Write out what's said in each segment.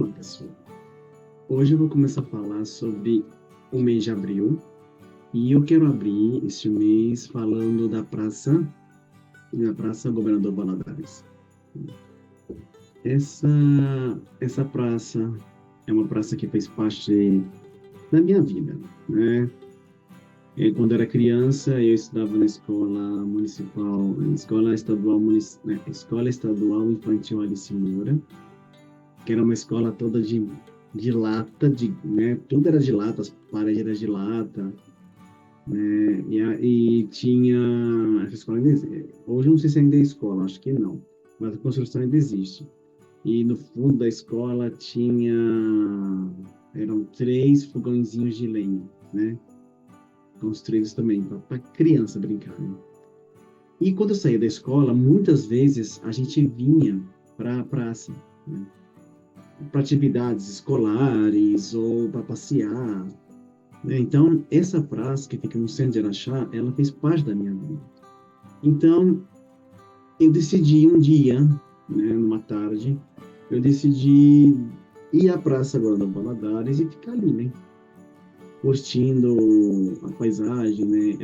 Olá, pessoal. Hoje eu vou começar a falar sobre o mês de abril e eu quero abrir este mês falando da Praça Governador Valadares. Essa, essa praça é uma praça que fez parte da minha vida, né? Quando eu era criança, eu estudava na escola municipal, Escola Estadual Infantil Alice Moura, que era uma escola toda de lata, né? Tudo era de lata, as paredes eram de lata, né? E tinha essa escola ainda hoje eu não sei se ainda é escola, acho que não, mas a construção ainda existe. E no fundo da escola eram 3 fogãozinhos de lenha, né? Construídos também para criança brincar, né? E quando eu saía da escola, muitas vezes a gente vinha para a praça, né? Para atividades escolares ou para passear, né? Então, essa praça que fica no centro de Araxá, ela fez parte da minha vida. Então, eu decidi um dia, né, numa tarde, eu decidi ir à praça agora da Valadares e ficar ali, né? Curtindo a paisagem, né?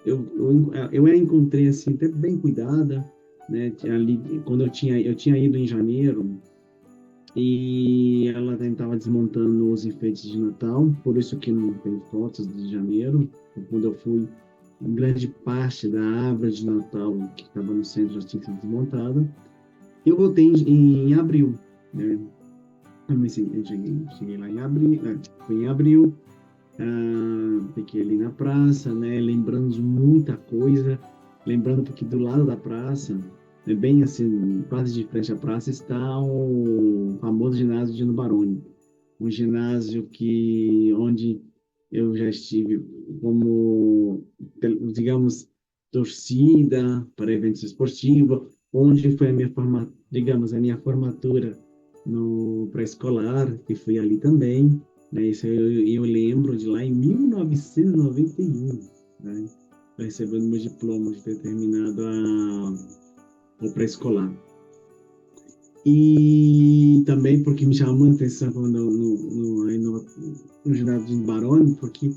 Eu a encontrei assim, até bem cuidada, né? Ali, quando eu tinha ido em janeiro, e ela estava desmontando os enfeites de Natal, por isso que não tem fotos de janeiro. Quando eu fui, grande parte da árvore de Natal que estava no centro já tinha sido desmontada. Eu voltei em abril, né? Cheguei lá em abril, foi em abril, fiquei ali na praça, né? Lembrando de muita coisa, lembrando porque do lado da praça, bem assim, quase de frente à praça, está o famoso ginásio Dino Baroni, um ginásio onde eu já estive como, digamos, torcida para eventos esportivos, onde foi digamos, a minha formatura no pré-escolar, que fui ali também, né? Isso eu lembro de lá em 1991, né? Recebendo meu diploma de ter terminado o pré-escolar. E também porque me chamou a atenção no ginásio de Barone, porque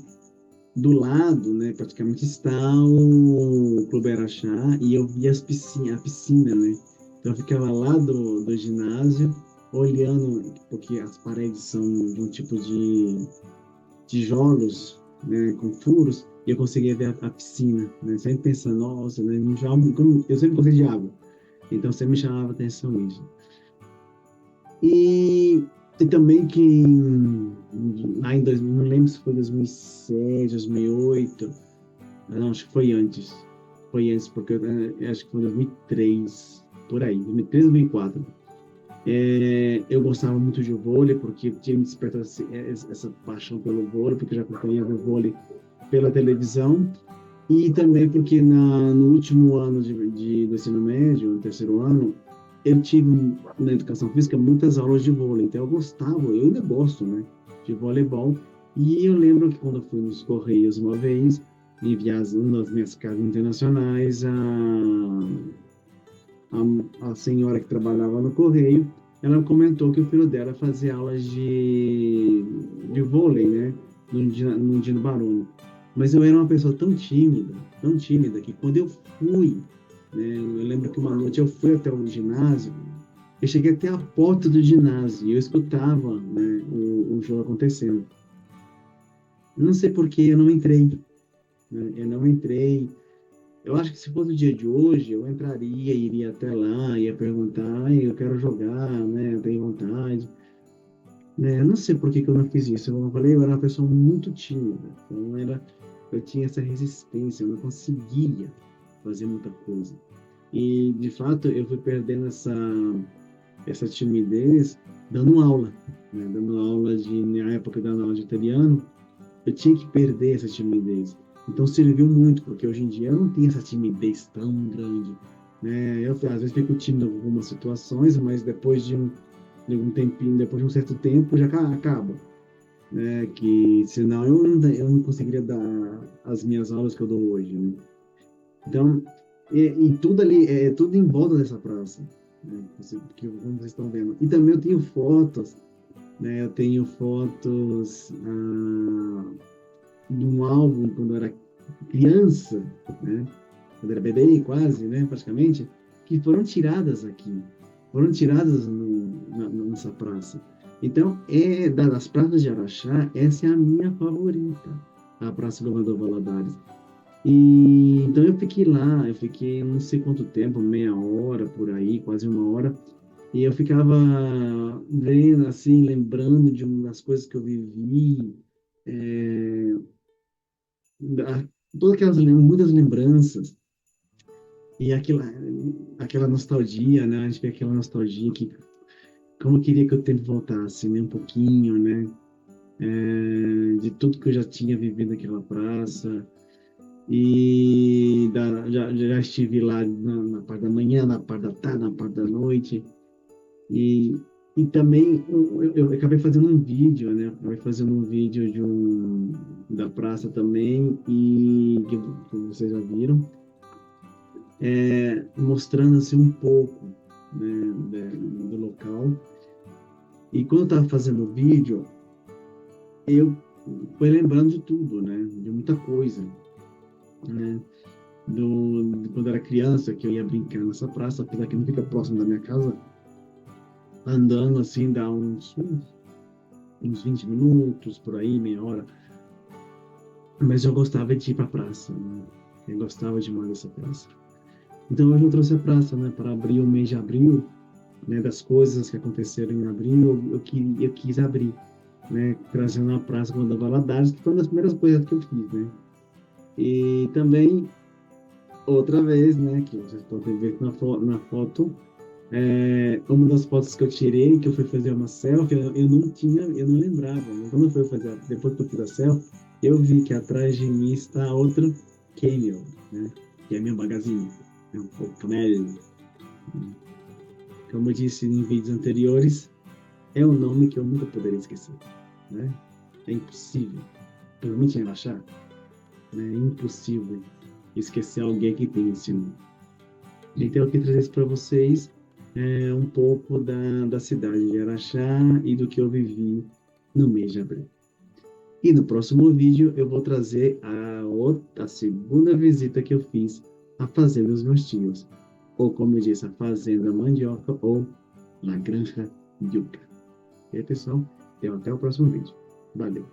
do lado, né, praticamente está o Clube Araxá e eu via a piscina, né? Então eu ficava lá do ginásio, olhando, porque as paredes são de um tipo de tijolos, né, com furos, e eu conseguia ver a piscina, né? Sempre pensando, nossa, né, eu sempre gostei de água, então sempre me chamava a atenção isso. E, e também que lá em 2000, não lembro se foi 2007, 2008, não, acho que foi antes. Foi antes, porque eu acho que foi 2003, por aí, 2003, 2004. Eu gostava muito de vôlei, porque tinha me despertado essa paixão pelo vôlei, porque eu já acompanhava o vôlei pela televisão, e também porque no último ano do ensino médio, no terceiro ano, eu tive na educação física muitas aulas de vôlei, então eu gostava, eu ainda gosto, né, de voleibol. E eu lembro que quando eu fui nos Correios uma vez, enviar uma das minhas cartas internacionais, a senhora que trabalhava no Correio, ela comentou que o filho dela fazia aulas de vôlei, né, no Dino Baroni. Mas eu era uma pessoa tão tímida, que quando eu fui, né, eu lembro que uma noite eu fui até o ginásio, eu cheguei até a porta do ginásio e eu escutava, né, o jogo acontecendo. Não sei por que eu não entrei, né, eu não entrei. Eu acho que se fosse o dia de hoje, eu entraria, iria até lá, ia perguntar: "Ai, eu quero jogar, né, eu tenho vontade", né? Eu não sei por que que eu não fiz isso. Eu falei, eu era uma pessoa muito tímida, então eu tinha essa resistência, eu não conseguia fazer muita coisa. E, de fato, eu fui perdendo essa timidez dando aula, né? Na época, dando aula de italiano, eu tinha que perder essa timidez. Então serviu muito, porque hoje em dia eu não tenho essa timidez tão grande, né? Eu às vezes fico tímido em algumas situações, mas de um tempinho, depois de um certo tempo já acaba, né? Que senão eu não conseguiria dar as minhas aulas que eu dou hoje, né? Então, e tudo ali, tudo em volta dessa praça. né? Como vocês estão vendo. E também eu tenho fotos, né? Eu tenho fotos de um álbum quando eu era criança, né? Quando eu era bebê, quase, né? Praticamente, que foram tiradas aqui. Foram tiradas nessa praça. Então, das praças de Araxá, essa é a minha favorita, a Praça Governador Valadares. E então eu fiquei lá, eu fiquei não sei quanto tempo, meia hora por aí, quase uma hora, e eu ficava vendo, assim, lembrando de uma das coisas que eu vivi, é, da- todas muitas lembranças, e aquela nostalgia, né? A gente vê aquela nostalgia que, como eu queria que o tempo voltasse, né? Um pouquinho, né? De tudo que eu já tinha vivido naquela praça. E já estive lá na parte da manhã, na parte da tarde, na parte da noite. E, e também eu acabei fazendo um vídeo, né? Acabei fazendo um vídeo da praça também, e que vocês já viram, mostrando assim um pouco, né, do local. E quando eu estava fazendo o vídeo, eu fui lembrando de tudo, né? De muita coisa, né? De quando eu era criança, que eu ia brincar nessa praça, apesar que não fica próximo da minha casa, andando assim, dá uns 20 minutos, por aí, meia hora. Mas eu gostava de ir para a praça, né? Eu gostava demais dessa praça. Então hoje eu trouxe a praça, né, para abrir o mês de abril, né, das coisas que aconteceram em abril, eu quis abrir, né, trazendo a praça da Valadares, que foi uma das primeiras coisas que eu fiz, né. E também, outra vez, né, que vocês podem ver na foto, uma das fotos que eu tirei, que eu fui fazer uma selfie, eu não lembrava, né? Quando eu fui fazer, depois que eu fiz a selfie, eu vi que atrás de mim está outro Camel, né? Que é meu magazine, é um pouco Camel. Como eu disse em vídeos anteriores, é um nome que eu nunca poderia esquecer, né? É impossível, principalmente em Araxá, né? É impossível esquecer alguém que tem esse nome. Então, eu queria trazer isso para vocês, um pouco da cidade de Araxá e do que eu vivi no mês de abril. E no próximo vídeo eu vou trazer a segunda visita que eu fiz à fazenda dos meus tios, ou como eu disse, a fazenda Mandioca ou La Granja Yuca. E aí, pessoal, então até o próximo vídeo. Valeu!